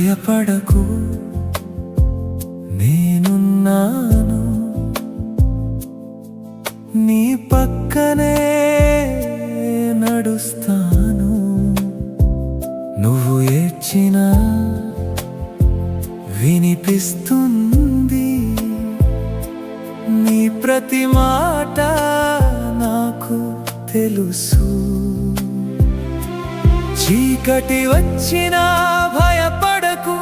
భయపడకు, నేనున్నాను, నీ పక్కనే నడుస్తాను. నువ్వు ఏడ్చినా వినిపిస్తుంది, నీ ప్రతి మాట నాకు తెలుసు. చీకటి వచ్చినా భయపడకు,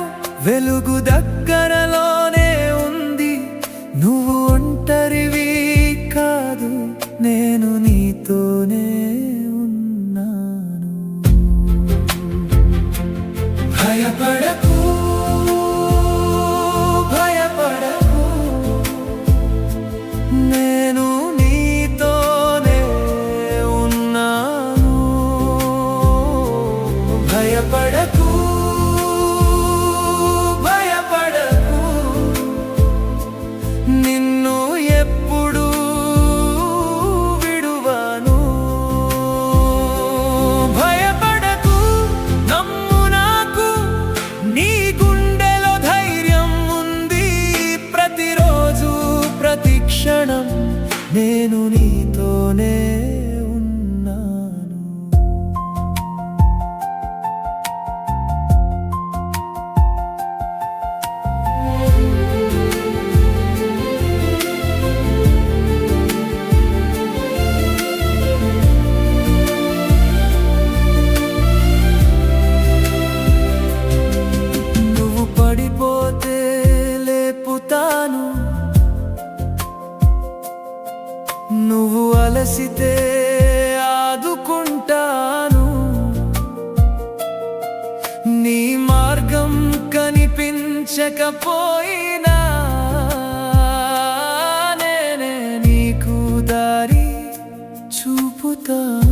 వెలుగు దగ్గరలోనే ఉంది. నువ్వు ఒంటరివి కాదు, నేను నీతోనే ఉన్నాను. భయపడకు, భయపడకు, నేను నీతోనే ఉన్నాను. భయపడకు, భయపడకు, నిన్ను ఎప్పుడు విడువను. భయపడకు, నమ్ము, నాకు నీ గుండెలో ధైర్యం ఉంది. ప్రతిరోజు ప్రతి క్షణం నేను నీతోనే ఉన్నాను. నువ్వు పడిపోతే లేపుతాను, నువ్వు అలసితే ఆదుకుంటాను. నీ మార్గం కనిపించకపోయినా నేనే నీకు దారి చూపుతాను.